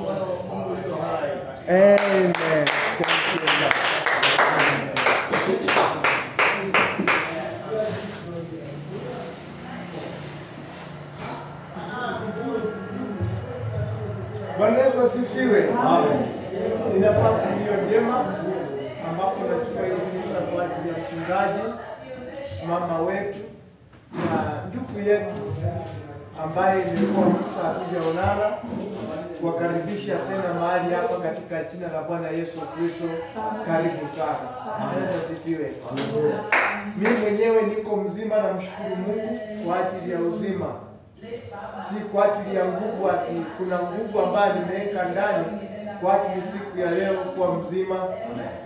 mwana wa Mungu ulio hai. Amen. Thank you. Bwana Yesu asifiwe. Amen. Ni nafasi iliyo njema ambapo nachukua hii fursa kwa ajili ya mchungaji mama wetu na ndugu yetu ambaye nilikuwa hatujaonana, kuwakaribisha tena mahali hapa katika jina la Bwana Yesu Kristo. Karibu sana. Yesu asifiwe. Mimi mwenyewe niko mzima, na mshukuru Mungu kwa ajili ya uzima. Si kwa ajili ya nguvu, ati kuna nguvu ambayo nimeweka ndani kwa ajili siku ya leo kuwa mzima,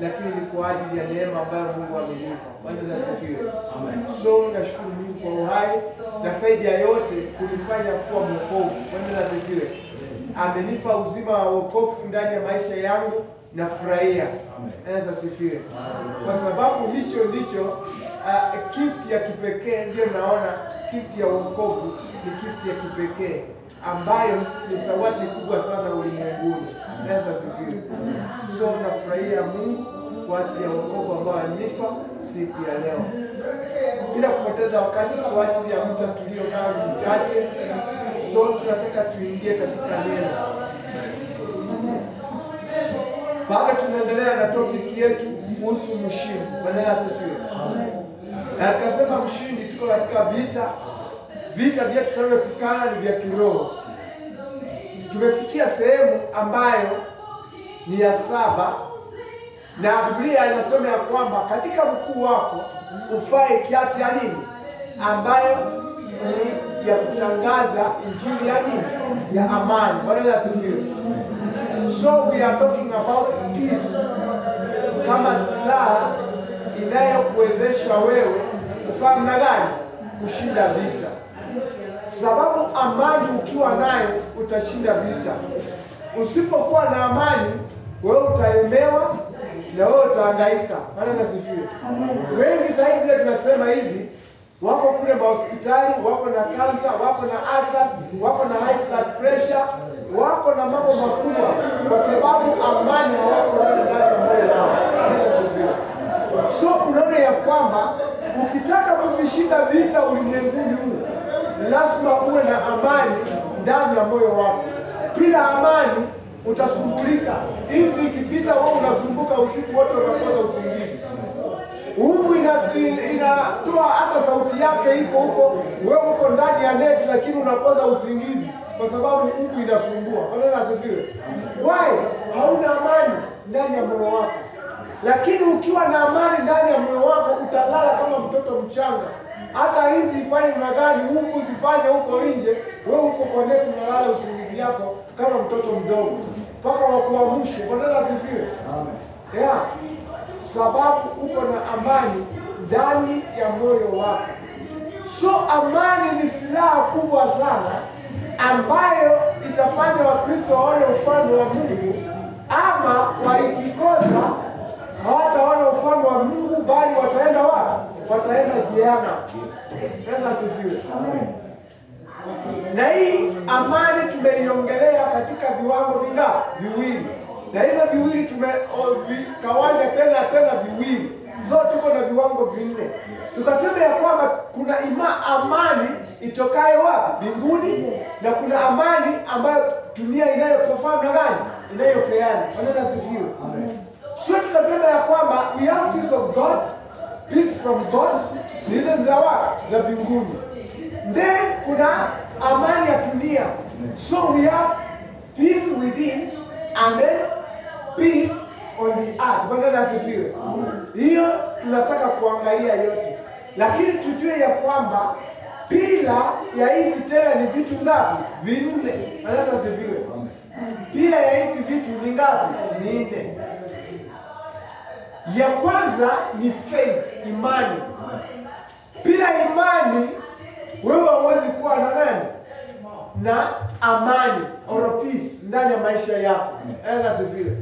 lakini ni kwa ajili ya neema ambayo Mungu amenipa. Bwana asifiwe. So nashukuru Mungu kwa uhai na zaidi ya yote kunifanya kuwa mwokovu. Bwana asifiwe. Amenipa uzima wa wokovu ndani ya maisha yangu, na furahia. Bwana asifiwe. Kwa sababu hicho ndicho gift ya kipekee, ndio naona gift ya wokovu ni gift ya kipekee ambayo ni zawadi kubwa sana ulimwenguni. Sasa sifiwe. So nafurahia Mungu kwa ajili ya wokovu ambao alinipa siku ya leo. Bila kupoteza wakati, kwa ajili ya muda tulio nao mchache, so tunataka tuingie katika neno. Baada tunaendelea na topic yetu kuhusu mshindi. Bwana asifiwe. Na tukasema mshindi, tuko katika vita. Vita vyetu tunavyopigana ni vya kiroho. Tumefikia sehemu ambayo ni ya 7, na Biblia inasema ya kwamba katika mkuu wako ufae kiatu ya nini? Ambayo ni ya kutangaza injili ya nini? Ya amani. Bwana asifiwe. So we are talking about peace kama silaha inayokuwezesha wewe kufanya namna gani? Kushinda vita. Sababu amani ukiwa nayo utashinda vita. Usipokuwa na amani, wewe utalemewa na wewe utahangaika. Bwana asifiwe. Wengi sasa hivi tunasema hivi, wako kule hospitali, wako na cancer, wako na ulcers, wako na high blood pressure, wako na mambo makubwa kwa sababu amani hawako ndani ya moyo wao. Bwana asifiwe. So unaona ya kwamba ukitaka kuvishinda vita ulimwenguni huu, lazima uwe na amani ndani ya moyo wako. Bila amani utasumbulika. Hizi ikipita wewe unasumbuka usiku wote, unakosa usingizi. Umbu inatoa hata sauti yake iko huko, wewe uko ndani ya neti lakini unakosa usingizi kwa sababu umbu inasumbua. Bwana asifiwe. Why? Hauna amani ndani ya moyo wako. Lakini ukiwa na amani ndani ya moyo wako utalala kama mtoto mchanga. Hata hizi ifanye na gani Mungu usifanye huko nje, wewe uko kwa neti unalala usingizi yako kama mtoto mdogo mpaka wakuamshe. Bwana asifiwe. Amen. Yeah. Sababu uko na amani ndani ya moyo wako. So amani ni silaha kubwa sana ambayo itafanya Wakristo waone ufalme wa Mungu, ama waikikosa hawataona ufalme wa Mungu, bali wataenda wapi? Wataenda jehanamu. Bwana asifiwe. Amen. Na hii amani tumeiongelea katika viwango vingapi? Viwili. Na hizo viwili tumekawanya tena viwili. Zote tuko na viwango 4. Tukasema ya kwamba kuna amani itokayo wapi? Mbinguni. Na kuna amani ambayo dunia inayofahamu na gani? Inayopeana. Bwana asifiwe. Amen. So tukasema ya kwamba we have peace of God, peace from God, hizo za wapi? Za mbinguni. Then kuna amani ya dunia. So we have peace within and then peace on the earth. Bwana asifiwe. Hiyo tunataka kuangalia yote, lakini tujue ya kwamba pila ya hizi tena ni vitu ngapi? 4. Bwana asifiwe. Pila ya hizi vitu ni ngapi? Ni 4. Ya kwanza ni faith, imani. Bila imani wewe huwezi kuwa na nani? Na amani or peace ndani ya maisha yako. Asifiwe.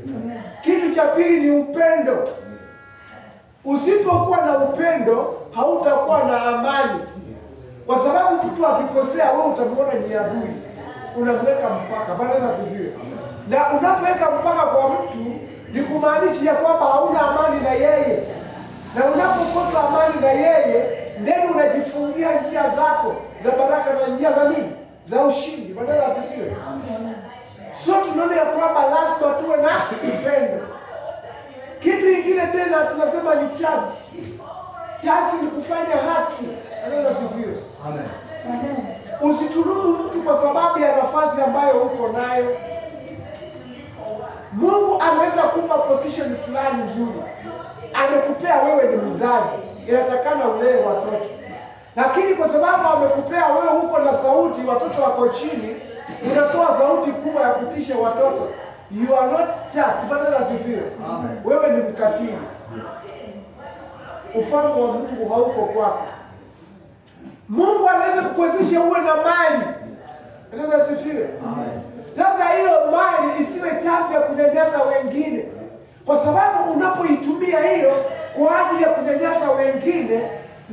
Kitu cha pili ni upendo. Usipokuwa na upendo hautakuwa na amani. Kwa sababu mtu akikosea wewe utamwona ni adui. Unamweka mpaka. Bwana asifiwe. Na unapoweka mpaka kwa mtu ni kumaanisha kwamba hauna amani na yeye, na unapokosa amani na yeye ndio unajifungia njia zako za baraka na njia za nini, za ushindi. Bwana asifiwe. So tunaona ya kwamba lazima tuwe na upendo. Kitu kingine tena tunasema ni chazi. Chazi ni kufanya haki. Bwana asifiwe. Amen. Usitulumu mtu kwa sababu ya nafasi ambayo uko nayo. Mungu anaweza kupa position fulani nzuri. Amekupea wewe ni mzazi, inatakana ulee watoto. Lakini kwa sababu amekupea wewe huko na sauti, watoto wako chini, unatoa sauti kubwa ya kutisha watoto. You are not just, Bwana asifiwe. Amen. Wewe ni mkatili. Ufalme wa Mungu hauko kwako. Mungu anaweza kukuwezesha uwe na mali. Bwana asifiwe. Amen. Sasa hiyo mali isiwe chanzo ya kunyanyasa wengine. Kwa sababu unapoitumia hiyo kwa ajili ya kunyanyasa wengine,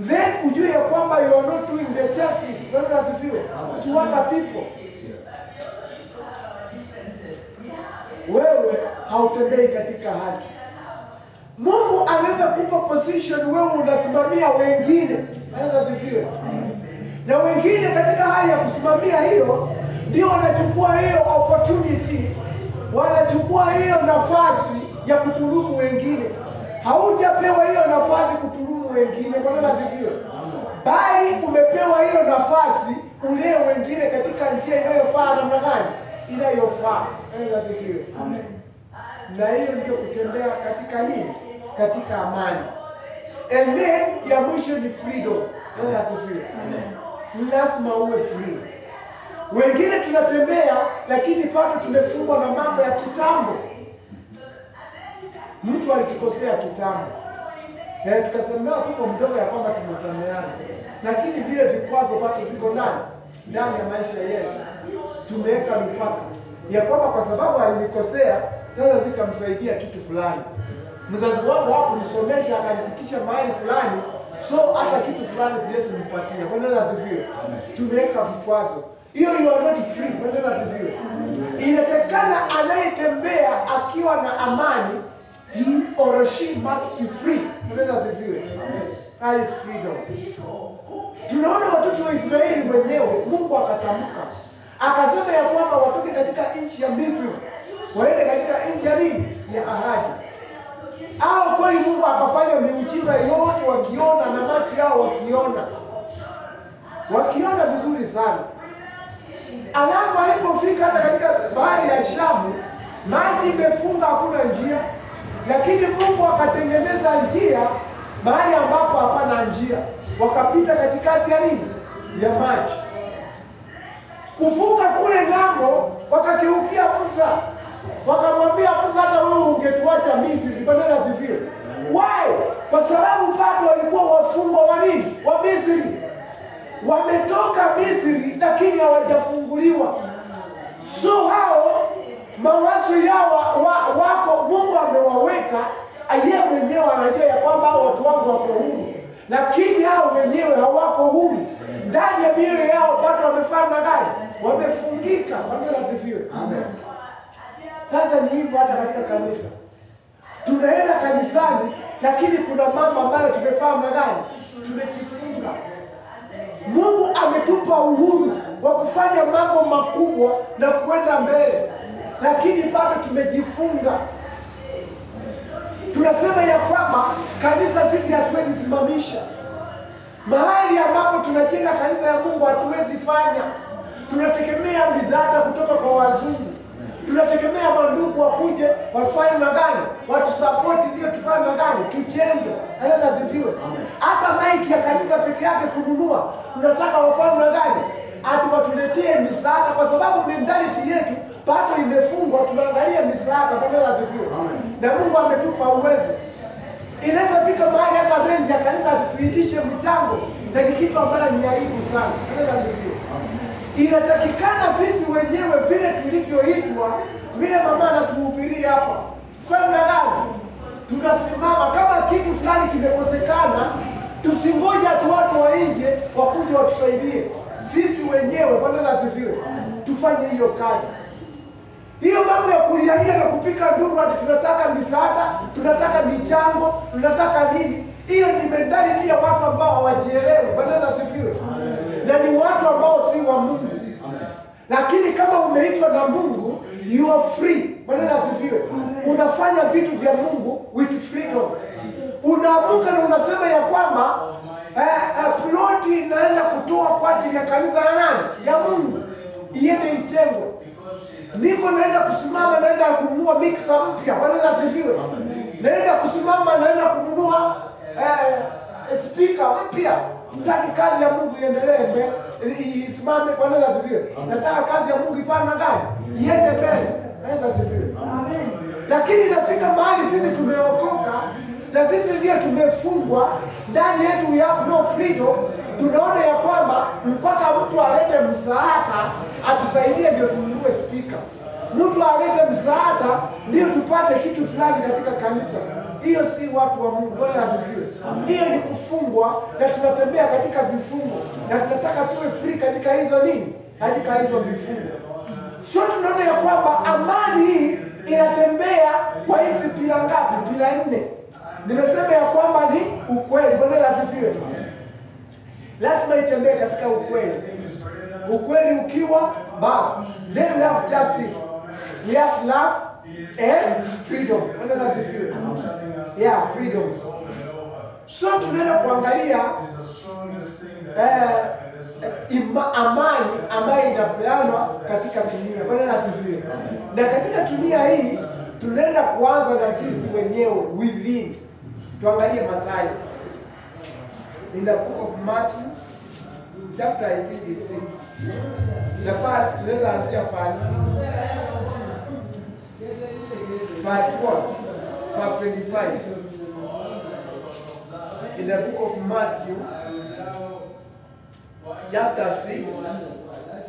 then ujue ya kwamba you are not doing the justice. Bwana asifiwe. To other people. Wewe hautembei katika haki. Mungu anaweza kupa position wewe unasimamia wengine. Bwana asifiwe. Na wengine katika hali ya kusimamia hiyo ndio wanachukua hiyo opportunity, wanachukua hiyo nafasi ya kutulumu wengine. Haujapewa hiyo nafasi kutulumu wengine. Bwana asifiwe. Bali umepewa hiyo nafasi ulee wengine katika njia inayofaa. Namna gani? Inayofaa. Bwana asifiwe. Amen. Na hiyo ndio kutembea katika nini? Katika amani. And then ya mwisho ni freedom. Bwana asifiwe. Amen. Ni lazima uwe free. Wengine tunatembea lakini bado tumefungwa na mambo ya kitambo. Mtu alitukosea kitambo. Tukasemewa tuko mdogo ya kwamba tumesameana. Lakini vile vikwazo bado viko ndani ya maisha yetu. Tumeweka mipaka ya kwamba kwa sababu alinikosea, sasa sitamsaidia kitu fulani. Mzazi wangu hakunisomesha akanifikisha mahali fulani, so hata kitu fulani siwezi kumpatia. Bwana asifiwe. Tumeweka vikwazo. Hiyo you are not free. Bwana asifiwe. Inatakana anayetembea akiwa na amani, he or she must be free. Bwana asifiwe. That is freedom. Tunaona watoto wa Israeli wenyewe Mungu akatamka. Akasema ya kwamba watoke katika nchi ya Misri, waende katika nchi ya nini? Ya ahadi. Hao kweli Mungu akafanya miujiza yote wakiona na macho yao wakiona vizuri sana. Alafu alipofika hata katika bahari ya Shamu, maji imefunga, hakuna njia. Lakini Mungu akatengeneza njia mahali ambapo hapana njia. Wakapita katikati ya nini? Ya maji. Kuvuka kule ng'ambo, wakakeukia Musa. Wakamwambia Musa, hata wewe ungetuacha Misri. Bwana asifiwe. Why? Kwa sababu bado walikuwa wafungwa wa nini? Wa Misri. Wametoka Misri lakini hawajafunguliwa. So hao mawazo yao wako Mungu amewaweka, yeye mwenyewe anajua ya kwamba watu wangu wako huru. Lakini hao wenyewe hawako huru. Ndani ya mioyo yao bado wamefanya gani? Wamefungika. Bwana asifiwe. Amen. Sasa ni hivyo hata katika kanisa. Tunaenda kanisani lakini kuna mambo ambayo tumefahamu na gani? Tumejifunga. Mungu ametupa uhuru wa kufanya mambo makubwa na kuenda mbele, lakini bado tumejifunga. Tunasema ya kwamba kanisa sisi hatuwezi simamisha. Mahali ambapo tunajenga kanisa ya Mungu hatuwezi fanya. Tunategemea misaada kutoka kwa wazungu. Tunategemea mandugu wakuje wafanye magani, watu support ndio tufanye magani, tujenge. Anaweza ziviwe. Hata maiki ya kanisa peke yake kununua, tunataka wafanye magani, ati watuletee misaada kwa sababu mentality yetu bado imefungwa, tunaangalia misaada badala ya ziviwe. Na Mungu ametupa uwezo. Inaweza fika mahali hata range ya kanisa tuitishe mchango, na ni kitu ambacho ni aibu sana. Anaweza ziviwe. Inatakikana sisi wenyewe vile tulivyoitwa, vile mama anatuhubiria hapa, fanya gani? Tunasimama kama kitu fulani kimekosekana, tusingoja tu watu wa nje wakuje watusaidie. Sisi wenyewe Bwana asifiwe, tufanye hiyo kazi. Hiyo mambo ya kulialia na kupika nduru ati tunataka misaada, tunataka michango, tunataka nini. Hiyo ni mentality ya watu ambao hawajielewi. Bwana asifiwe. Na ni watu ambao si wa Mungu. Lakini kama umeitwa na Mungu, you are free. Bwana asifiwe. Unafanya vitu vya Mungu with freedom. Unaamuka na unasema ya kwamba ploti inaenda kutoa kwa ajili ya kanisa la nani? Ya Mungu. Iende ijengwe. Niko naenda kusimama, naenda kununua mixer mpya. Bwana asifiwe. Naenda kusimama, naenda kununua speaker mpya. Sitaki kazi ya Mungu iendelee mbele, isimame. Bwana asifiwe. Nataka kazi ya Mungu ifanye gani? Iende mbele. Bwana asifiwe. Amen. Lakini nafika mahali sisi tumeokoka na sisi ndio tumefungwa ndani yetu, we have no freedom. Tunaona ya kwamba mpaka mtu alete msaada atusaidie ndio tununue speaker. Mtu alete msaada ndio tupate kitu fulani katika kanisa. Hiyo si watu wa Mungu. Bwana asifiwe. Hiyo ni kufungwa na tunatembea katika vifungo na tunataka tuwe free katika hizo nini? Katika hizo vifungo. So tunaona ya kwamba amani hii inatembea kwa hizi pila ngapi? Pila 4. Nimesema ya kwamba ni ukweli. Bwana asifiwe. Lazima itembee katika ukweli. Ukweli ukiwa basi, then we have justice, we have love and freedom. Bwana asifiwe. Yeah, freedom. So tunaenda kuangalia amani ambayo inapeanwa katika dunia. Bwana asifiwe. Na katika dunia hii tunaenda kuanza na sisi wenyewe within. Tuangalie Mathayo. In the book of Matthew, chapter I think is 6. The first, tunaweza anzia verse what? Verse 25. In the book of Matthew, chapter 6,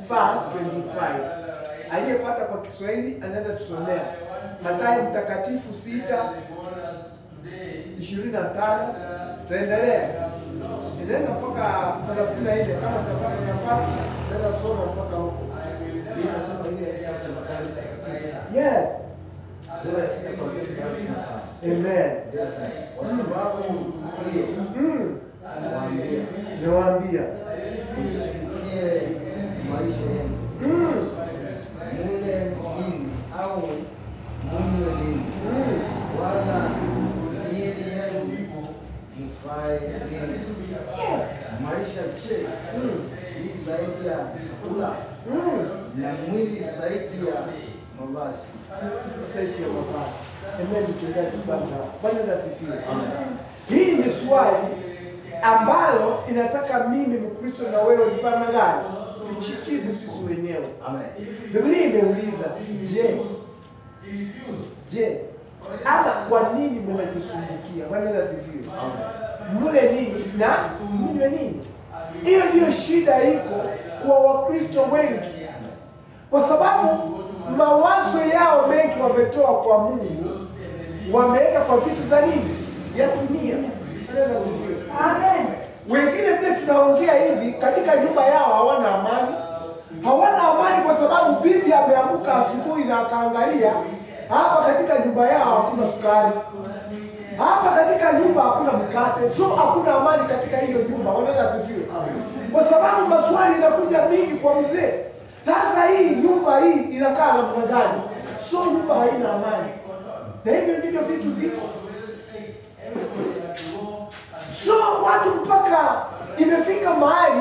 verse 25. Aliyepata kwa Kiswahili anaweza tusomea. Mathayo mtakatifu 6:25. Tutaendelea. Nenda mpaka 34 kama tutapata nafasi, nenda soma mpaka huko. Biblia inasema ile kitabu cha Mathayo mtakatifu. Yes. Sura ya 6 kuanzia mstari wa 25. Amen. Ndio sasa. Kwa sababu hiyo nawaambia msikukie maisha yenu. Mule nini au munywe nini? Wala miili yenu mfae nini? Maisha je, ni zaidi ya chakula na mwili zaidi ya mavazi? Zaidi ya mavazi. Amen. Mchungaji kwanza. Bwana asifiwe. Hii ni swali ambalo inataka mimi Mkristo na wewe tufanye gani? Tujijibu sisi wenyewe. Amen. Biblia imeuliza, je, ama kwa nini mnajisumbukia? Bwana asifiwe. Mule nini na mnywe nini? Hiyo ndio shida iko kwa Wakristo wengi. Kwa sababu mawazo yao mengi wametoa kwa Mungu, wameweka kwa vitu za nini? Ya dunia. Bwana asifiwe. Amen. Wengine vile tunaongea hivi katika nyumba yao hawana amani. Hawana amani kwa sababu bibi ameamka asubuhi na akaangalia hapa katika nyumba yao hakuna sukari. Hapa katika nyumba hakuna mkate. So hakuna amani katika hiyo nyumba. Bwana asifiwe. Kwa sababu maswali inakuja mingi kwa mzee. Sasa hii nyumba hii inakaa namna gani? So nyumba haina amani. Na hivyo ndivyo vitu viko. So watu mpaka imefika mahali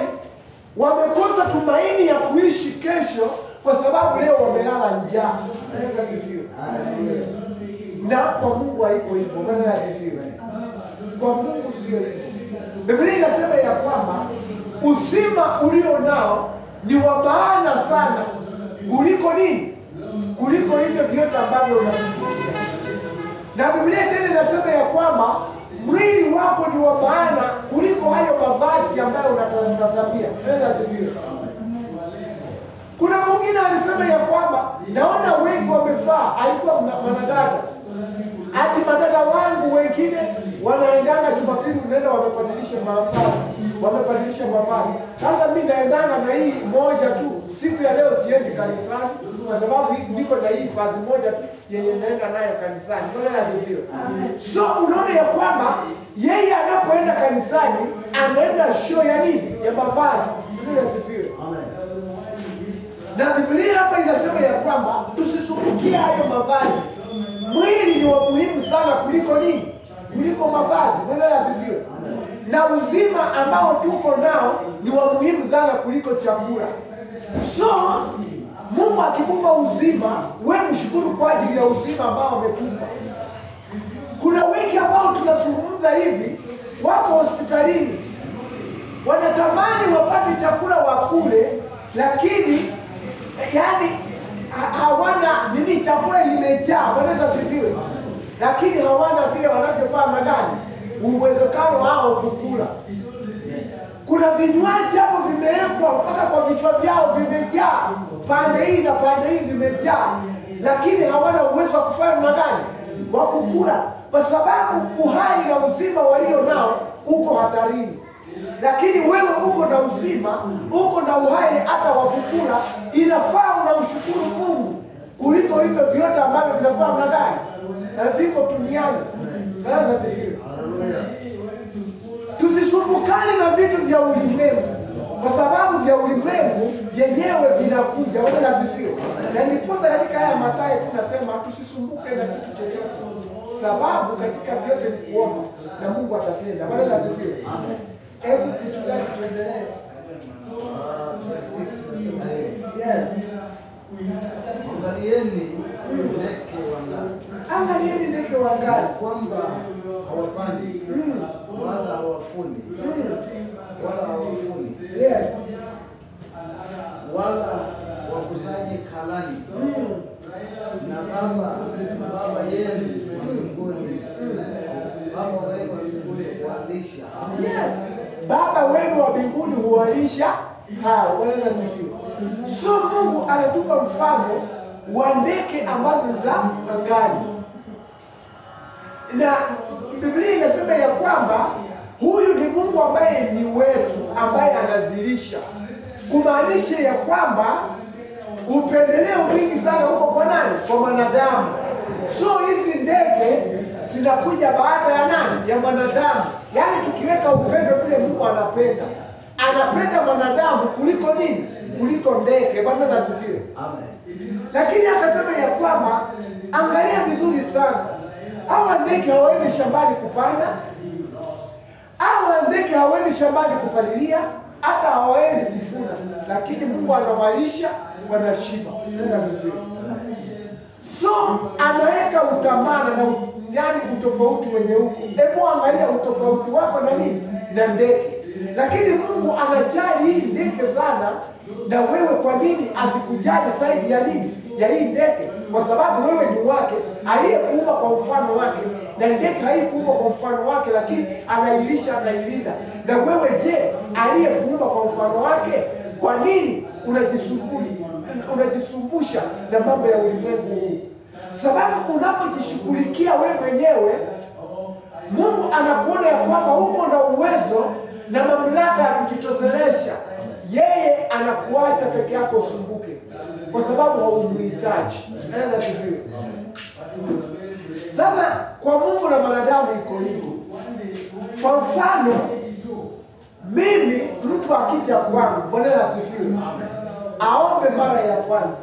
wamekosa tumaini ya kuishi kesho kwa sababu leo wamelala njaa. Bwana asifiwe. Na kwa Mungu haiko hivyo. Bwana asifiwe. Kwa Mungu sio hivyo. Biblia inasema ya kwamba uzima ulio nao ni wa maana sana kuliko nini? Kuliko hivyo vyote ambavyo unashuhudia. Na Biblia tena inasema ya kwamba mwili wako ni wa maana kuliko hayo mavazi ambayo unatazamia. Bwana asifiwe. Kuna mwingine alisema ya kwamba naona wengi wamefaa, alikuwa mwanadada. Ati madada wangu wengine wanaendanga Jumapili unaenda wamebadilisha mavazi. Sasa mimi naendanga na hii moja tu. Siku ya leo siendi kanisani kwa sababu niko na hii vazi moja tu yenye naenda nayo kanisani. Bwana asifiwe. So unaona ya kwamba yeye anapoenda kanisani anaenda show ya nini? Ya mavazi. Bwana asifiwe. Amen. Na Biblia hapa inasema ya kwamba tusisumbukie hayo mavazi. Mwili ni wa muhimu sana kuliko nini? Kuliko mavazi. Bwana asifiwe. Na uzima ambao tuko nao ni wa muhimu sana kuliko chakula. So Mungu akikupa uzima, wewe mshukuru kwa ajili ya uzima ambao amekupa. Kuna wengi ambao tunazungumza hivi wako hospitalini, wanatamani wapate chakula wakule, lakini yani hawana nini, chakula limejaa. Bwana asifiwe. Lakini hawana vile wanavyofaa magani uwezekano wao kukula. Kuna vinywaji hapo vimewekwa mpaka kwa vichwa vyao vimejaa, pande hii na pande hii vimejaa, lakini hawana uwezo wa kufanya magani wa kukula, kwa sababu uhai na uzima walio nao uko hatarini. Lakini wewe uko na uzima, uko na uhai hata wa kukula, inafaa unamshukuru Mungu kuliko hivyo vyote ambavyo vinafaa magani na viko duniani. Sasa sifiwe. Tusisumbukane na vitu vya ulimwengu, kwa sababu vya ulimwengu vyenyewe vinakuja. Bwana asifiwe. Na nipoza katika haya Mathayo tunasema tusisumbuke na kitu chochote, sababu katika vyote ni kuomba na Mungu atatenda. Bwana asifiwe. Amen. Hebu mchungaji tuendelee. 26 Yes. Angalieni ndege wangani. Angalieni ndege wangani, kwamba hawapandi wala hawafuni yes, wala wakusanyi kalani, na baba yenu wa mbinguni, baba wenu wa mbinguni huwalisha. Yes, baba wenu wa mbinguni huwalisha hao. Bwana asifiwe. So Mungu anatupa mfano wa ndege ambazo za angani, na Biblia inasema ya kwamba huyu ni Mungu ambaye ni wetu, ambaye anazilisha, kumaanisha ya kwamba upendeleo mwingi sana huko kwa nani? Kwa mwanadamu. So hizi ndege zinakuja baada ya nani? Ya mwanadamu. Yaani tukiweka upendo vile Mungu anapenda mwanadamu kuliko nini? Kuliko ndege. Bwana asifiwe. Amen. Lakini akasema ya kwamba angalia vizuri sana, hawa ndege hawaendi shambani kupanda, hawa ndege hawaendi shambani kupalilia, hata hawaendi kufuna, lakini Mungu anawalisha, wanashiba. So anaweka utamana na yani utofauti wenye huko. Hebu angalia utofauti wako na nini? Na ndege. Lakini Mungu anajali hii ndege sana, na wewe kwa nini asikujali zaidi ya nini? Ya hii ndege. Kwa sababu wewe ni wake, aliyekuumba kwa mfano wake, na ndege haikuumba kwa mfano wake, lakini anailisha, anailinda. Na wewe je, aliyekuumba kwa mfano wake, kwa nini unajisumbusha na mambo ya ulimwengu huu? Sababu unapojishughulikia wewe mwenyewe, Mungu anakuona ya kwamba uko na uwezo na mamlaka ya kujitoshelesha. Yeye anakuacha peke yako usumbuke, kwa sababu haumuhitaji. Anaweza sifiwe. Sasa kwa Mungu na wanadamu iko hivyo. Kwa mfano, mimi mtu akija kwangu, Bwana asifiwe, aombe mara ya kwanza,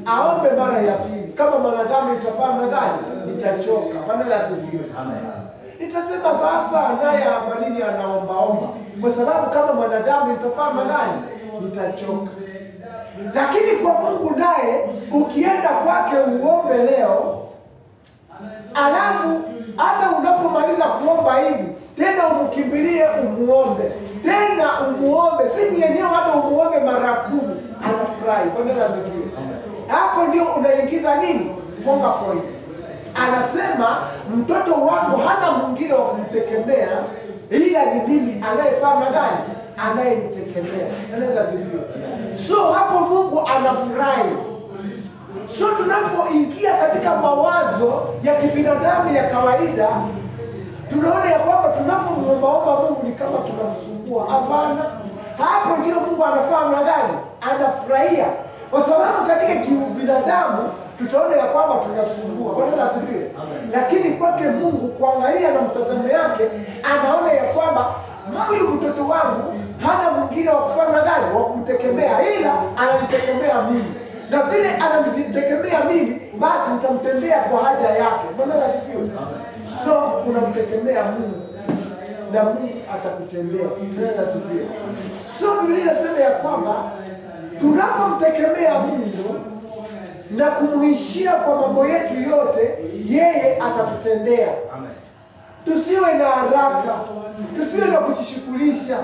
aombe mara ya pili, kama mwanadamu nitafahamu nadhani nitachoka. Bwana asifiwe. Amen. Nitasema sasa naye hapa nini anaombaomba, kwa sababu kama mwanadamu nitafahamu nadhani nitachoka. Lakini kwa Mungu naye ukienda kwake uombe leo, alafu hata unapomaliza kuomba hivi tena umkimbilie umuombe, tena umuombe siku yenyewe, hata umuombe mara 10, anafurahi. Bwana asifiwe. Hapo ndio unaingiza nini? Ponga point. Anasema mtoto wangu hana mwingine wa kumtegemea ila ni mimi anayefahamu gani? Anayenitegemea. Anaweza asifiwe. So hapo Mungu anafurahi. So tunapoingia katika mawazo ya kibinadamu ya kawaida, tunaona ya kwamba tunapomwomba Mungu ni kama tunamsumbua. Hapana, hapo ndio Mungu anafanya namna gani? Anafurahia. Kwa sababu katika kibinadamu tutaona ya kwamba tunasumbua. Bwana asifiwe. Lakini kwake Mungu kuangalia na mtazamo yake, anaona ya kwamba huyu mtoto wangu hana mwingine wa kufanya gani? Wa kumtegemea, ila ananitegemea mimi. Na vile ananitegemea mimi, basi nitamtendea kwa haja yake. Bwana asifiwe. So unamtegemea Mungu na Mungu atakutendea. Bwana asifiwe. So Biblia inasema ya kwamba tunapomtegemea Mungu na kumuishia kwa mambo yetu yote, yeye atatutendea. Amen. Tusiwe na haraka, tusiwe na kujishughulisha,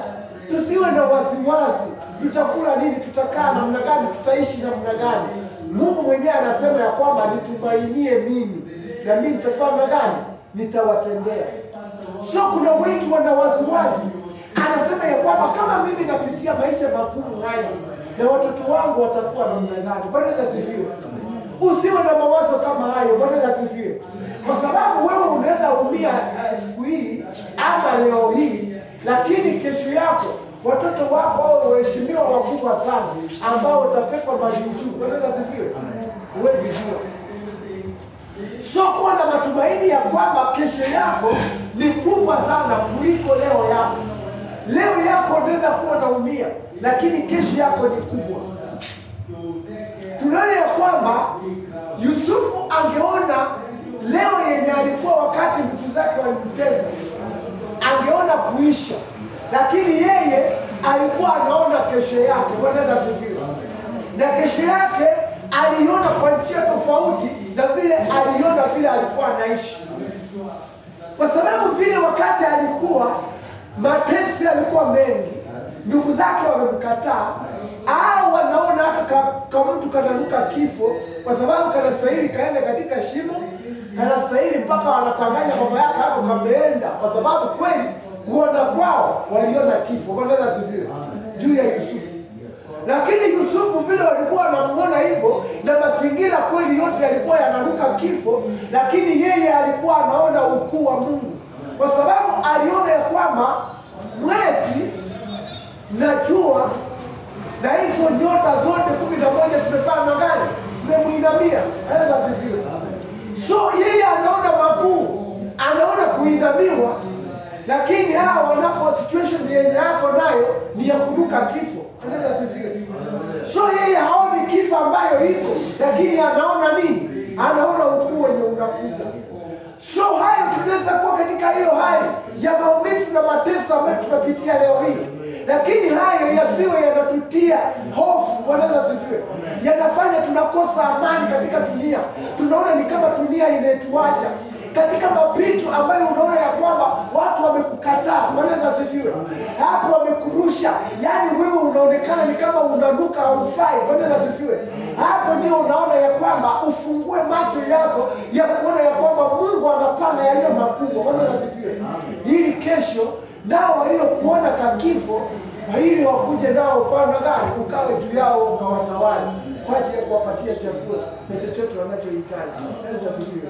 tusiwe na wasiwasi. Tutakula nini? Tutakaa namna gani? Tutaishi namna gani? Mungu mwenyewe anasema ya kwamba nitumainie mimi na mimi nitafanya namna gani? Nitawatendea. So kuna wengi wana wasiwasi. Anasema ya kwamba kama mimi napitia maisha magumu haya, na watoto wangu watakuwa namna gani? Bwana asifiwe. Usiwe na mawazo kama hayo. Bwana asifiwe. Kwa sababu wewe unaweza umia siku hii hata leo hii, lakini kesho yako watoto wako au waheshimiwa wakubwa sana ambao utapepa majukumu. Bwana asifiwe. Huwezi jua. So kuwa na matumaini ya kwamba kesho yako ni kubwa sana kuliko leo yako. Leo yako unaweza kuwa naumia, lakini kesho yako ni kubwa. Tunaona ya kwamba Yusufu angeona leo yenye alikuwa wakati ndugu zake walimtesa, angeona kuisha, lakini yeye alikuwa anaona kesho yake. Bwana asifiwe. Na kesho yake aliona kwa njia tofauti na vile aliona vile alikuwa anaishi. Kwa sababu vile wakati alikuwa mateso yalikuwa mengi, ndugu zake wamemkataa, au wanaona hata kama mtu kananuka kifo, kwa sababu kanastahili kaenda katika shimo, kanastahili mpaka wanatanganya baba yake hapo kameenda, kwa sababu kweli kuona kwao waliona kifo. Bwana asifiwe. Juu ya Yusufu. Lakini Yusufu vile walikuwa wanamuona hivyo, na mazingira kweli yote yalikuwa yananuka kifo, lakini yeye alikuwa anaona ukuu wa Mungu, kwa sababu aliona ya kwamba mwezi na jua na hizo nyota zote 11 zimefanya magani, zimemuinamia. Hata asifiwe. So yeye anaona makuu, anaona kuinamiwa, lakini hao wanapo situation yenye yako nayo ni ya kunuka kifo. Hata asifiwe. So yeye haoni kifo ambayo iko, lakini anaona nini? Anaona ukuu wenye unakuja. So hayo tunaweza kuwa katika hiyo hali ya maumivu na mateso ambayo tunapitia leo hii, lakini hayo yasiwe yanatutia hofu. Bwana asifiwe. Yanafanya tunakosa amani katika dunia. Tunaona ni kama dunia imetuacha katika mapito ambayo unaona ya kwamba watu wamekukataa. Bwana asifiwe. Hapo wamekurusha, yani wewe unaonekana ni kama unanuka haufai. Bwana asifiwe. Hapo ndio unaona ya kwamba ufungue macho yako ya kuona ya kwamba Mungu anapanga yaliyo makubwa. Bwana asifiwe. Ili kesho nao waliokuona kakifo, ili wakuje nao ufanye gani? Ukawe juu yao ukawatawale kwa ajili ya kuwapatia chakula na chochote wanachohitaji. Bwana asifiwe.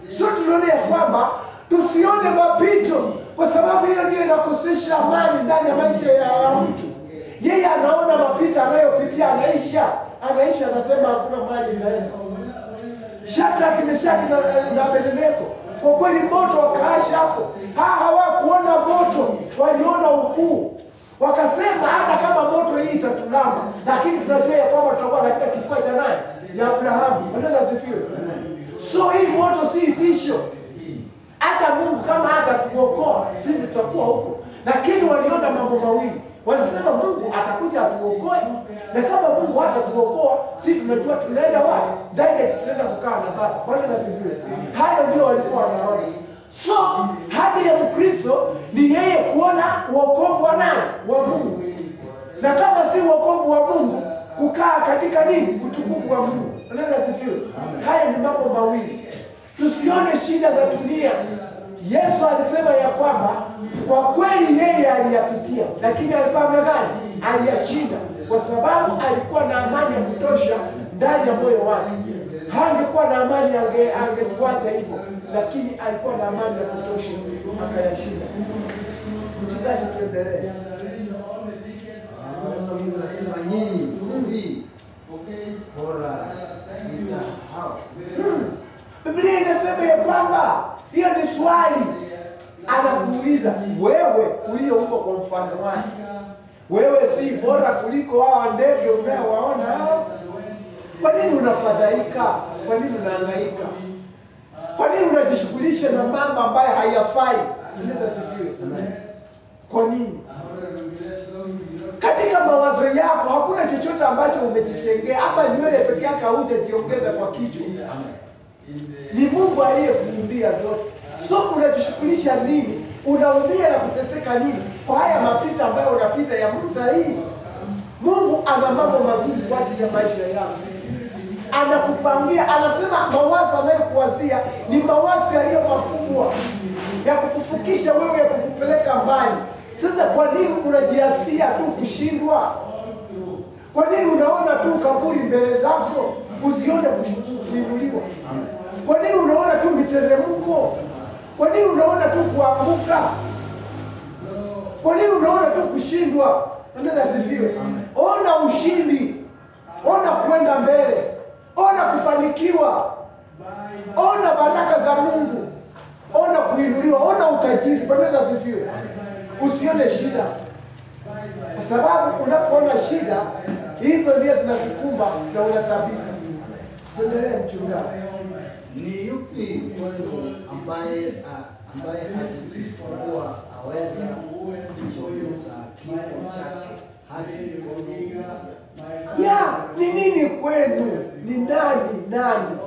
So tunaona ya kwamba tusione mapito, kwa sababu hiyo ndio inakosesha amani ndani ya maisha ya mtu. Yeye anaona mapito anayopitia, anaisha anasema hakuna mali itaenda. Shadraka, Meshaki na Abednego, kwa kweli moto wakaasha hapo. Hawakuona moto, waliona ukuu. Wakasema hata kama moto hii itatulama, lakini tunajua ya kwamba tutakuwa katika kifua cha nani? Ya Abrahamu. Bwana asifiwe. So hii moto si tisho. Hata Mungu kama hatatuokoa, sisi tutakuwa huko. Lakini waliona mambo mawili. Walisema Mungu atakuja atuokoe, na kama Mungu hatatuokoa, sisi tunajua tunaenda wapi? Direct tunaenda kukaa na Baba. Bwana asifiwe. Hayo ndio walikuwa wanaona. So haja ya Mkristo ni yeye kuona wokovu wa nani? Wa Mungu. Na kama si wokovu wa Mungu, kukaa katika nini? Utukufu wa Mungu. Bwana asifiwe. Haya ni mambo mawili. Tusione shida za dunia. Yesu alisema ya kwamba kwa kweli yeye aliyapitia, lakini alifanya gani? Aliyashinda. kwa sababu alikuwa na amani ya kutosha ndani ya moyo wake. Hangekuwa na amani angetuacha hivyo, lakini alikuwa na amani ya kutosha akayashinda. Mchungaji, tuendelee. Mungu anasema nyinyi si bora vita hao. Biblia inasema ya kwamba hiyo ni swali anakuuliza wewe uliyeumbwa kwa mfano wake. Wewe si bora kuliko hao ndege unaowaona hao? Kwa nini unafadhaika? Kwa nini unahangaika? Kwa nini unajishughulisha na mambo ambayo hayafai? Tunaweza sifiwe. Kwa nini? Katika mawazo yako hakuna chochote ambacho umejichengea, hata nywele peke yake haujajiongeza kwa kichwa. Ni Mungu aliyekuumbia zote. So unajishughulisha nini? Unaumia na kuteseka nini kwa haya mapita ambayo unapita ya mta hii? Mungu ana mambo mazuri kwa ajili ya maisha yako. Anakupangia, anasema mawazo anayokuwazia ni mawazo yaliyo makubwa ya kukufukisha wewe, ya kukupeleka mbali. Sasa kwa nini unajiasia tu kushindwa? Kwa nini unaona tu kaburi mbele zako usione kuinuliwa? Kwa nini unaona tu miteremko? Kwa nini unaona tu kuanguka? Kwa nini unaona tu kushindwa? Nenda sifiwe. Ona ushindi, ona kwenda mbele, ona kufanikiwa, ona baraka za Mungu, ona kuinuliwa, ona utajiri. Nenda sifiwe. Usione shida, kwa sababu unapoona shida hizo ndio zinakukumba na unatabika. Tuendelee mchungaji. Ni yupi kwenu ambaye akijifungua aweza kusogeza kichwa chake hadi mkono mmoja? Ya, ni nini kwenu? Ni nani?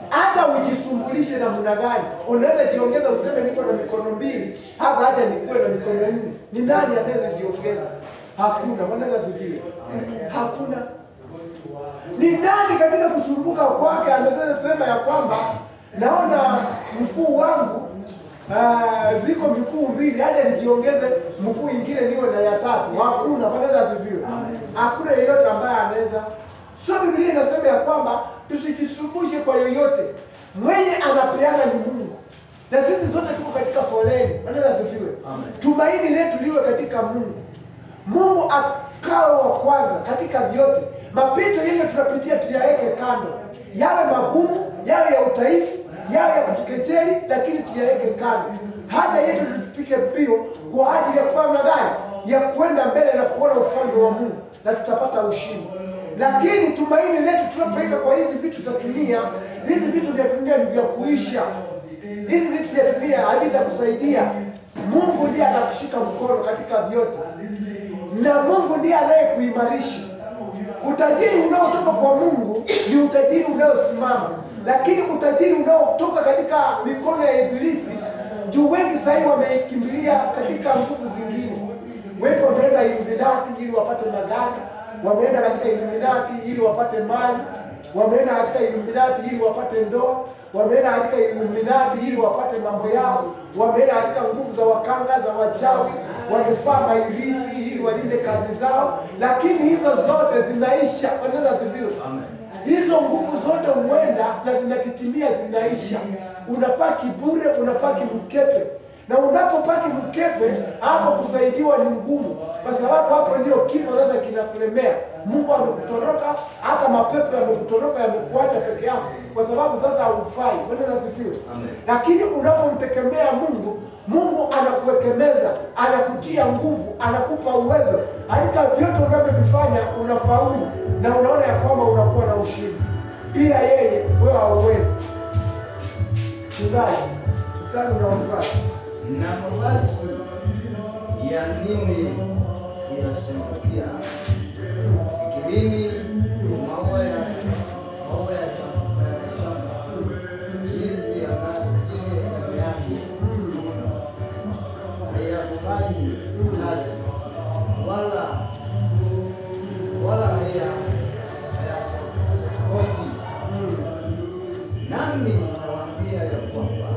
Hata ujisumbulishe namna gani, unaweza jiongeza useme niko na mikono mbili, hata nikuwe na mikono nne. Ni nani anaweza jiongeza? Hakuna. Wanaweza ziviwe? Hakuna. Ni nani katika kusumbuka kwake anaweza sema ya kwamba naona mkuu wangu ziko mikuu mbili, haja nijiongeze mkuu ingine niwe na ya tatu? Hakuna. Wanaweza ziviwe? Hakuna yeyote ambaye anaweza. So Biblia inasema ya kwamba tusijisumbushe kwa yoyote, mwenye anapeana ni Mungu, na sisi zote tuko katika foleni. Wanaweza ziviwe? Tumaini letu liwe katika Mungu. Mungu akawa wa kwanza katika vyote. Mapito yenye tunapitia tuyaweke kando, yawe magumu, yawe ya utaifu, yawe ya kutukejeli, lakini tuyaweke kando. Hata yetu tupike mbio kwa ajili ya kufanya gani? Ya kwenda mbele na kuona ufalme wa Mungu, na tutapata ushindi. Lakini tumaini letu tunapoweka kwa hizi vitu za dunia, hizi vitu vya dunia ni vya kuisha. Hizi vitu vya dunia havitakusaidia. Mungu ndiye atakushika mkono katika vyote, na Mungu ndiye anayekuimarisha. Utajiri unaotoka kwa Mungu ni utajiri unaosimama, lakini utajiri unaotoka katika mikono ya Ibilisi, juu wengi sasa wamekimbilia katika nguvu zingine. Wengi wameenda Illuminati ili wapate magari, wameenda katika Illuminati ili wapate mali, wameenda katika Illuminati ili wapate ndoa, wameenda katika Illuminati ili wapate mambo yao, wameenda katika nguvu za wakanga, za wachawi, wamefaa mairisi ili walinde kazi zao, lakini hizo zote zinaisha. Wanaweza ziviwe? Hizo nguvu zote huenda na zinatitimia, zinaisha. Unapaki bure, unapaki mkepe. Na unapopaki mkepe, hapo kusaidiwa ni ngumu, kwa sababu hapo ndio kifo sasa kinakulemea. Mungu amekutoroka, hata mapepo yamekutoroka, yamekuacha peke yako, kwa sababu sasa haufai. Bwana asifiwe. Lakini unapomtegemea Mungu, Mungu anakuwekemeza, anakutia nguvu, anakupa uwezo. Katika vyote unavyovifanya unafaulu, na unaona ya kwamba unakuwa na ushindi. Bila yeye wewe hauwezi. Tungai, mstari unaofuata. Na mavazi ya nini kuyasumbukia? Fikirini maua ya shamba jinsi yameacho, hayafanyi kazi wala hayasokoti. Nami nawaambia ya kwamba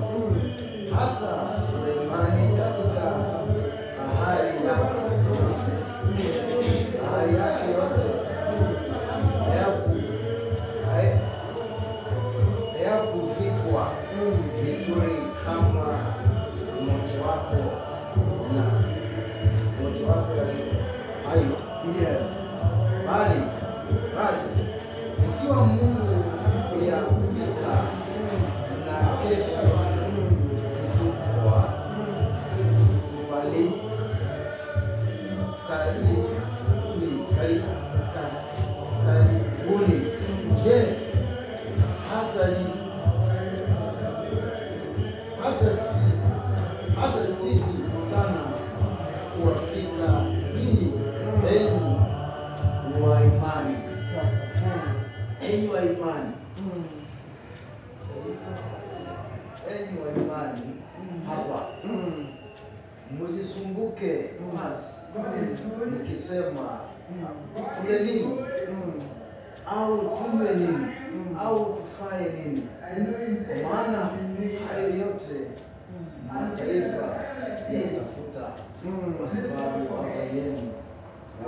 hata Suleimani katika fahari yake yote kuwa vizuri kama mojawapo ya hayo. Yes. Bali basi ikiwa Mungu huyafika na kesho kutupwa karibuni, je, hata siti sana kuwafika ninyi enyi wa imani, enyi wa imani hapa, msisumbuke basi mkisema tule nini au tunywe nini au tufae nini, kwa maana hayo yote mataifa yanatafuta, kwa sababu Baba yenu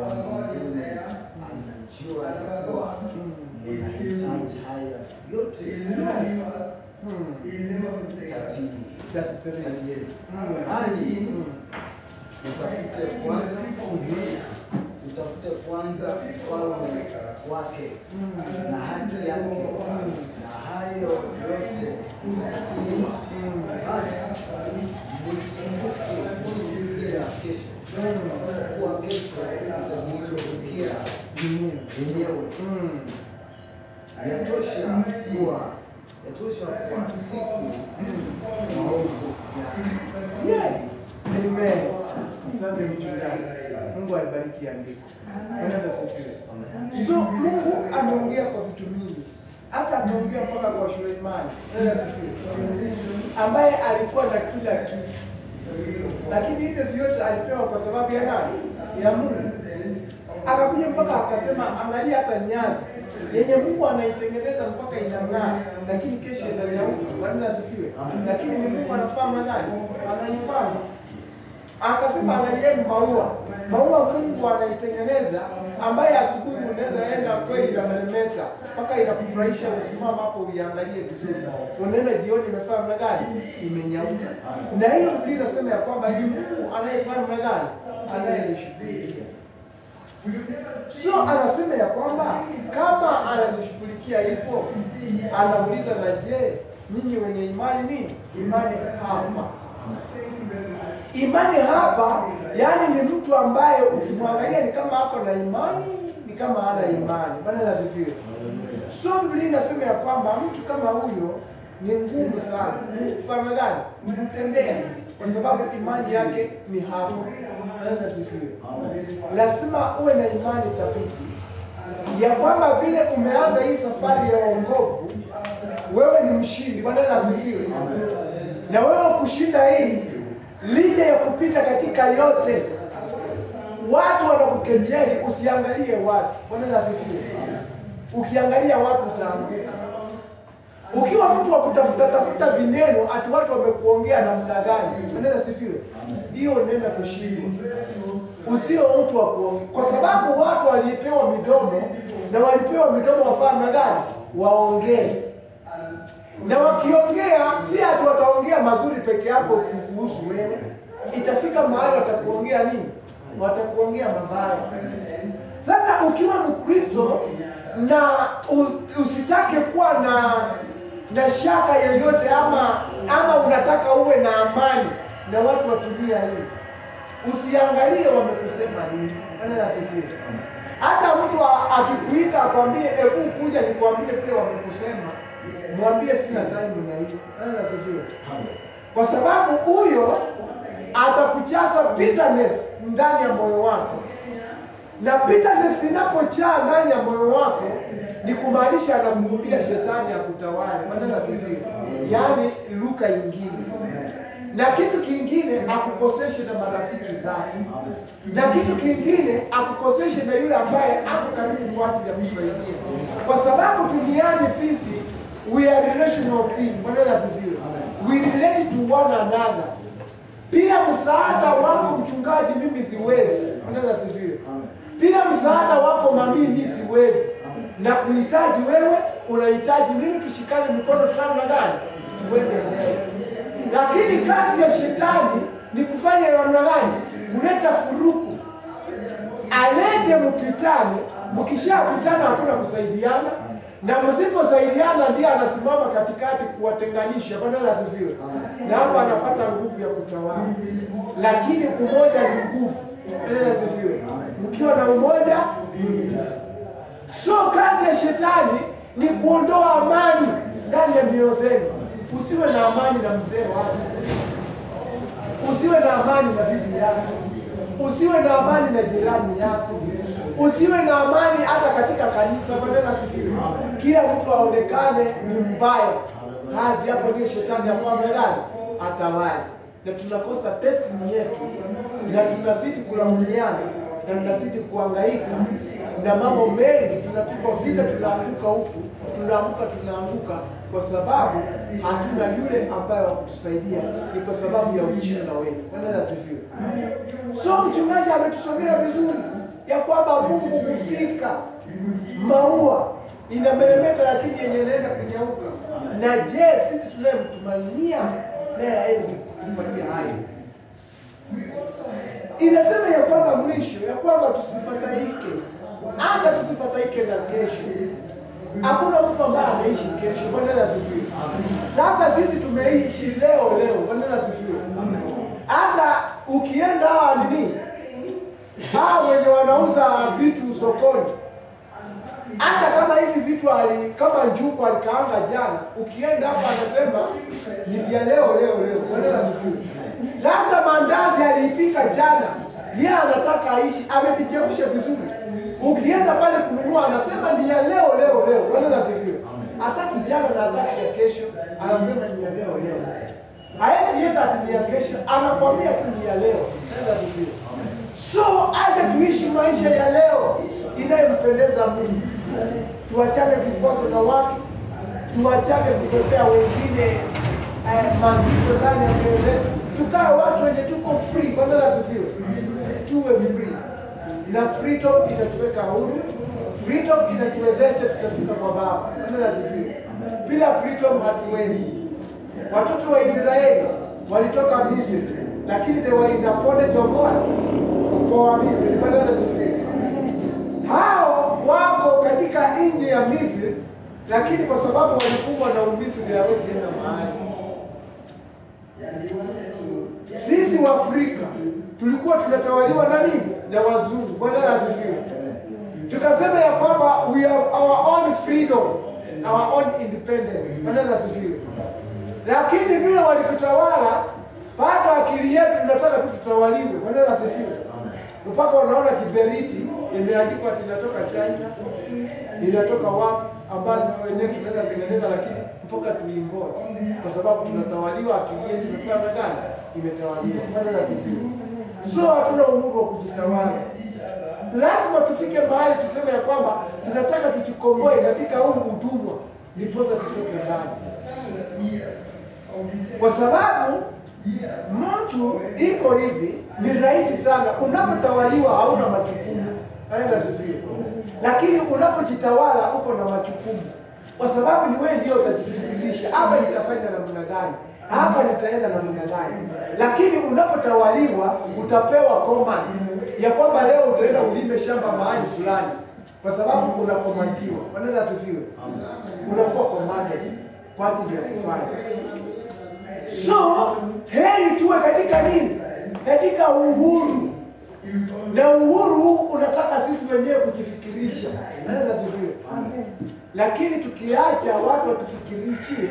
wa mbinguni anajua ya kuwa mnahitaji haya yote. Hali utafute kwanza ufalme wake na haki yake, na hayo yote utazidishiwa. Basi msisumbukie kesho, kwa kesho itajishughulikia yenyewe. Yatosha kwa siku maovu yake. Yes. Amen. Asante mchungaji. Mungu alibariki andiko. Bwana asifiwe. So Mungu ameongea kwa vitu mingi. Hata ameongea mpaka kwa Suleimani. Bwana asifiwe. Ambaye alikuwa na kila kitu. Lakini hivyo vyote alipewa kwa sababu ya nani? Ya Mungu. Akakuja mpaka akasema angalia hata nyasi yenye Mungu anaitengeneza mpaka inang'aa, lakini kesho inanyauka. Bwana asifiwe. Lakini ni Mungu anafahamu gani? Anaipanga. Akasema angalieni maua Mungu anaitengeneza, ambaye asubuhi unaweza enda kweli na meremeta mpaka inakufurahisha, usimama hapo uiangalie vizuri. Unaenda jioni imefahamu na gani? Imenyauka. Na hiyo Biblia inasema ya kwamba ni Mungu anayefahamu na gani? Anayezishughulikia. So anasema ya kwamba kama anazishughulikia hivyo, anauliza na je, ninyi wenye imani nini? Imani hapa. Imani hapa, yani ni mtu ambaye ukimwangalia ni kama ako na imani, ni kama hana imani. Bwana asifiwe. So Biblia inasema ya kwamba mtu kama huyo ni ngumu sana kufahamu gani? Mtendea, kwa sababu imani yake ni hapa. Bwana asifiwe. Lazima uwe na imani thabiti ya kwamba vile umeanza hii safari ya wokovu, wewe ni mshindi. Bwana asifiwe. Na wewe kushinda hii, licha ya kupita katika yote, watu wanakukejeli, usiangalie watu. Bwana asifiwe. Ukiangalia watu utaanguka. Ukiwa mtu wa kutafuta vineno, ati watu wamekuongea namna gani? Bwana asifiwe. Hiyo unaenda kushindwa. Usio mtu wa kuongea, kwa sababu watu walipewa midomo, na walipewa midomo wafanye gani? Waongee. Na wakiongea, si ati wataongea mazuri peke yako kuhusu wewe. Itafika mahali watakuongea nini? Watakuongea mabaya. Sasa ukiwa Mkristo na usitake kuwa na shaka yoyote, ama unataka uwe na amani na watu watumia hii, usiangalie wamekusema nini. Bwana asifiwe. Hata mtu akikuita akwambie hebu kuja nikwambie vile wamekusema, mwambie sina time na hiyo. Bwana asifiwe. Kwa sababu huyo atakujaza bitterness ndani ya moyo wako. Na bitterness inapojaa ndani ya moyo wako, ni kumaanisha anakumbia shetani akutawale. Bwana asifiwe. Yaani luka ingine. Na kitu kingine akukoseshe na marafiki zake. Na kitu kingine akukoseshe na yule ambaye ako karibu kwa ajili ya kusaidia. Kwa sababu duniani sisi we are relational beings. Bwana asifiwe. We relate to one another. Bila msaada wako mchungaji mimi siwezi. Bwana asifiwe. Bila msaada wako mimi siwezi. Na kuhitaji wewe, unahitaji mimi, tushikane mikono sana gani? kazi ya shetani ni kufanya namna gani? Kuleta furuku, alete mpitane. Mkishapitana hakuna kusaidiana, na msiposaidiana ndiye anasimama katikati kuwatenganisha. Bwana asifiwe. Na hapo anapata nguvu ya kutawala, lakini umoja ni nguvu. Bwana asifiwe. Mkiwa na umoja ni nguvu. So kazi ya shetani ni kuondoa amani ndani ya mioyo zenu. Usiwe na amani na mzee wako, usiwe na amani na bibi yako, usiwe na amani na jirani yako, usiwe na amani hata katika kanisa. Bwana asifiwe. Kila mtu aonekane ni mbaya. Kazi hapo ndio shetani gani atawali, na tunakosa tesini yetu, na tunazidi kulaumiana, na tunazidi kuhangaika na mambo mengi. Tunapigwa vita, tunaanguka huku, tunaanguka kwa sababu hatuna yule ambaye wa kutusaidia. Ni kwa sababu ya ujinga wetu. Bwana asifiwe. So mchungaji ametusomea vizuri ya kwamba Mungu hufika, maua inameremeta lakini yenye inaenda kunyauka. Na je, sisi tunayemtumainia naye hawezi kutufanyia hayo? Inasema ya kwamba mwisho ya kwamba tusifadhaike, hata tusifadhaike na kesho. Hakuna mtu ambaye anaishi kesho. Bwana asifiwe. Sasa sisi tumeishi leo. Bwana asifiwe. Hata ukienda hao wenye wanauza vitu sokoni, hata kama hizi vitu kama njuku alikaanga jana, ukienda hapa anasema ni vya leo. Bwana asifiwe. Labda mandazi aliipika jana, yeye anataka aishi, amevichemsha vizuri. Ukienda pale kununua anasema ni ya leo. Bwana asifiwe. Hataki jana na hataki ya kesho, anasema ni ya leo. Haezi yeta ati ni ya kesho, anakwambia tu ni ya leo. Bwana asifiwe. So aje tuishi maisha ya leo inayompendeza Mungu. Tuachane vikwazo na watu, tuachane kutetea wengine mazito ndani ya mioyo yetu. Tukae watu wenye tuko free. Bwana asifiwe. Tuwe free. Na freedom itatuweka huru. Freedom itatuwezesha tutafika kwa Baba. Bwana asifiwe. Bila freedom hatuwezi. Watoto wa Israeli walitoka Misri, lakini they were in the bondage of God. Kwa Misri. Bwana asifiwe. Hao wako katika nchi ya Misri, lakini kwa sababu walifungwa na Misri hawezi enda mahali. Sisi wa Afrika tulikuwa tunatawaliwa na nini? Na wazungu. Bwana asifiwe. Tukasema ya kwamba we have our own freedom, our own independence. Bwana asifiwe. Lakini vile walitutawala, hata akili yetu tunataka tu tutawaliwe. Bwana asifiwe. Mpaka unaona kiberiti imeandikwa tinatoka China, inatoka wapi, ambazo wenyewe tunaweza tengeneza, lakini mpaka tuimport kwa sababu tunatawaliwa. Akili yetu imefanya gani? Imetawaliwa. Bwana asifiwe. So hatuna uhuru wa kujitawala. Lazima tufike mahali tuseme ya kwamba tunataka tujikomboe katika huu utumwa, ndipo tutoke ndani. Kwa sababu mtu iko hivi, ni rahisi sana. Unapotawaliwa hauna majukumu. Aenda asifiwe. Lakini unapojitawala uko na majukumu. Kwa sababu ni wewe ndio utajifikirisha, hapa nitafanya namna gani? Hapa nitaenda namna gani? Lakini unapotawaliwa utapewa command ya kwamba leo utaenda ulime shamba mahali fulani, kwa sababu unakomandiwa. Bwana asifiwe. Unakuwa commanded kwa ajili ya kufanya. So heri tuwe katika nini? Katika uhuru. Na uhuru huu unataka sisi wenyewe kujifikirisha. Bwana asifiwe. Lakini tukiacha watu watufikirishie,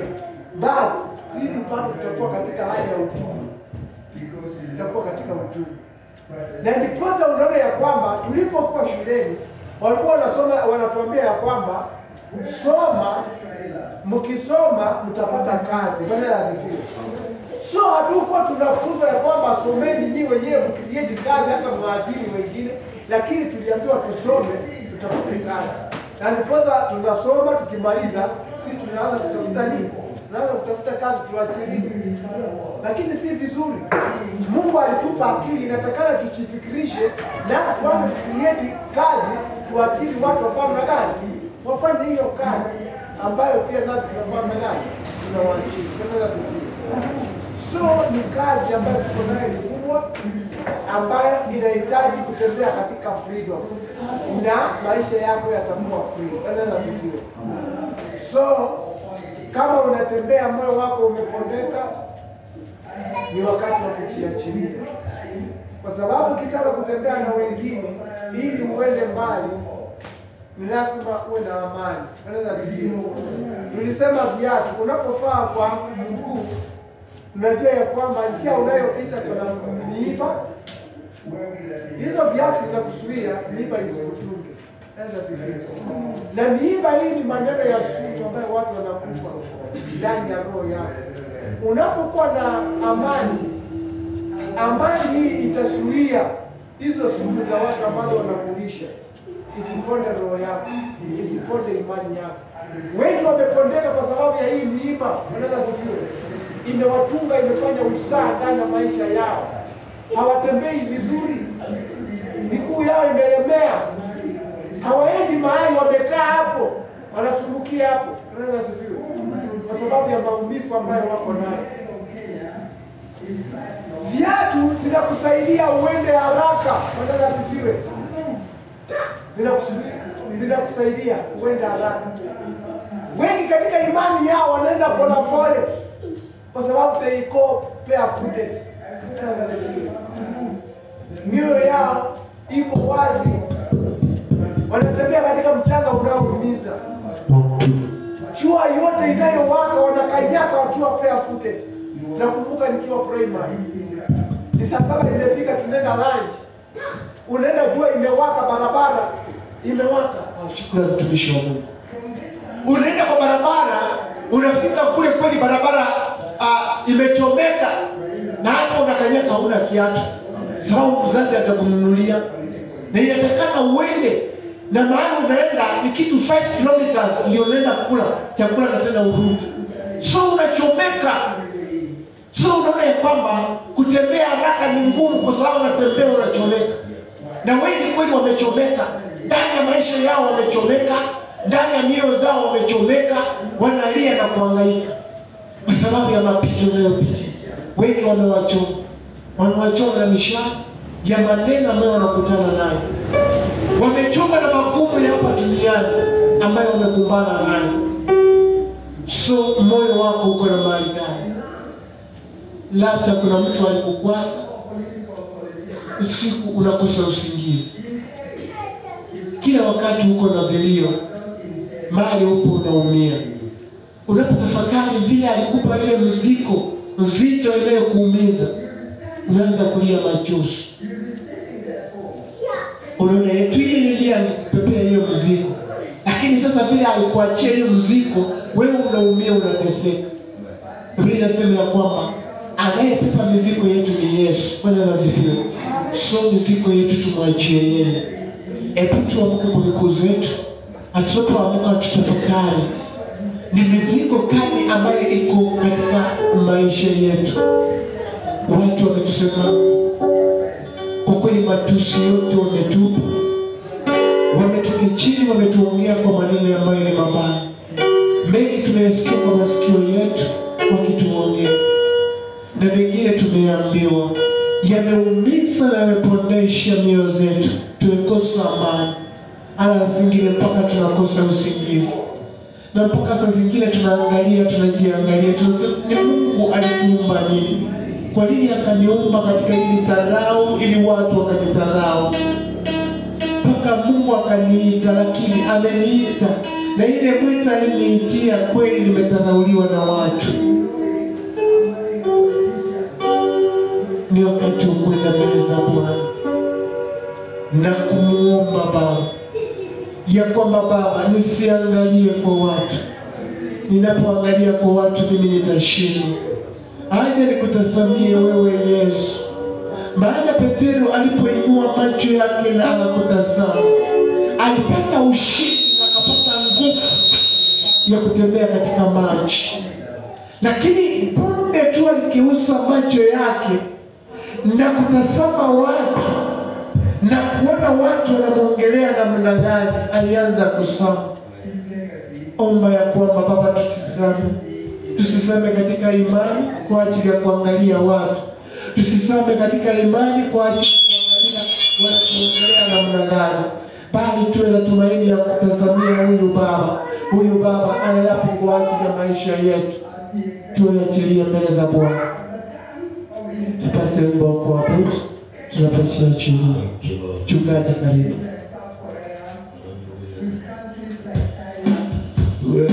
basi sisi bado tutakuwa katika hali ya utumwa. Tutakuwa katika utumwa. Na ndiposa unaona ya kwamba tulipokuwa shuleni walikuwa wanatuambia ya kwamba mkisoma mtapata kazi. Bwana asifiwe. So hatukuwa tunafunzwa ya kwamba someni nyinyi wenyewe mkilieni kazi hata maadili wengine, lakini tuliambiwa tusome tutafute kazi. Na ndiposa tunasoma, tukimaliza sisi tunaanza kutafuta nini? Tunaanza kutafuta kazi tuachiliwe. Lakini si vizuri. Mungu alitupa akili, inatakana tusifikirishe na tuanze kucreate kazi, tuachili watu wafanye gani? Wafanye hiyo kazi ambayo pia nazo tunafanya gani? Tunawaachili. So ni kazi ambayo tuko nayo kubwa, ambayo inahitaji kutembea katika freedom, na maisha yako yatakuwa free. Eleza vizuri. So kama unatembea moyo wako umepondeka, ni wakati wa kujiachilia, kwa sababu ukitaka kutembea na wengine ili uende mbali, ni lazima uwe na amani. Eleza vizuri. Tulisema viatu, unapovaa kwa mguu, unajua ya kwamba njia unayopita kuna miiba. Hizo viatu zinakuzuia miiba isikutunge. Na miiba hii ni maneno ya sumu ambayo watu wanakufa ndani ya roho yao. Unapokuwa na amani, amani hii itazuia hizo sumu za watu ambazo wanakulisha isiponde roho yako, isiponde imani yako. Wengi wamepondeka kwa sababu ya hii miiba. Unaweza kufikiria imewatunga, imefanya usaa ndani ya maisha yao. Hawatembei vizuri, miguu yao imelemea, hawaendi mahali, wamekaa hapo, wanasumbukia hapo. Unaweza kufikiria kwa sababu ya maumivu ambayo wako nayo. Viatu zinakusaidia uende haraka. Unaweza kufikiria vinakusaidia uende haraka. Wengi katika imani yao wanaenda polepole kwa sababu they go barefooted. Mioyo yao iko wazi, wanatembea katika mchanga unaoumiza. Jua yote inayowaka wanakanyaka wakiwa barefooted. Nakumbuka nikiwa primary, ni saa 7 imefika, tunaenda lunch, unaenda jua imewaka, barabara imewaka. Shukrani mtumishi wa Mungu. Unaenda kwa barabara, unafika kule kweli barabara imechomeka, na hapo unakanyaka huna kiatu, sababu mzazi atakununulia, na inatakana uende na mahali unaenda ni kitu 5 kilometers ndio unaenda kula chakula na tena urudi. So unachomeka. So unaona ya kwamba kutembea haraka ni ngumu kwa sababu unatembea unachomeka. Na wengi kweli wamechomeka, ndani ya maisha yao wamechomeka, ndani ya mioyo zao wamechomeka, wanalia na kuhangaika kwa sababu ya mapito yanayopita. Wengi wamewachoma na mishale ya maneno ambayo wanakutana nayo. Wamechoma na magumu ya hapa duniani ambayo wamekumbana nayo. So moyo wako uko na mahali gani? Labda kuna mtu alikugwasa, usiku unakosa usingizi, kila wakati uko na vilio, mahali upo unaumia. Unapotafakari vile alikupa ile mzigo nzito inayokuumiza, unaanza kulia machozi. Unaona yetu ile angekupepea hiyo mzigo, lakini sasa vile alikuachia hiyo mzigo, wewe unaumia, unateseka. Biblia inasema ya kwamba anayepepa mizigo yetu ni Yesu. Bwana asifiwe. So mizigo yetu tumwachie yeye. Hebu tuamke kwa miguu zetu, tunapoamka tutafakari ni mizigo gani ambayo iko katika maisha yetu. Watu wametusema kwa kweli, matusi yote wametupa, wametuke chini, wametuongea kwa maneno ambayo ni mabaya. Mengi tumesikia kwa masikio yetu wakituongea, na mengine tumeambiwa yameumiza na yamepondesha mioyo zetu, tumekosa amani. Ala zingine mpaka tunakosa usingizi, na mpaka saa zingine tunajiangalia, tunasema ni Mungu alituumba nini? Kwa nini akaniumba katika hili dharau ili watu wakanidharau? Mpaka Mungu akaniita, lakini ameniita, na ile mwito aliniitia kweli nimedharauliwa na watu. Ni wakati wa kwenda mbele za Bwana na kumuomba Baba ya kwamba Baba, nisiangalie kwa watu. Ninapoangalia kwa watu mimi nitashindwa. Aje nikutazamie wewe Yesu. Maana Petero alipoinua macho yake na akakutazama, alipata ushindi na akapata nguvu ya kutembea katika maji. Lakini punde tu alikeusa macho yake na kutazama watu na kuona watu wanamuongelea namna gani, alianza kusoma. Omba ya kwamba Baba, Tusisame katika imani kwa ajili ya kuangalia watu. Tusisame katika imani kwa ajili ya kuangalia wanatuongelea namna gani. Bali tuwe na tumaini ya kutazamia huyu Baba. Huyu Baba ana yapi kwa ajili ya maisha yetu. Tuachilie mbele za Bwana. Tupate wimbo wa kuabudu. Tunapachia chini. Chungaji karibu. Wewe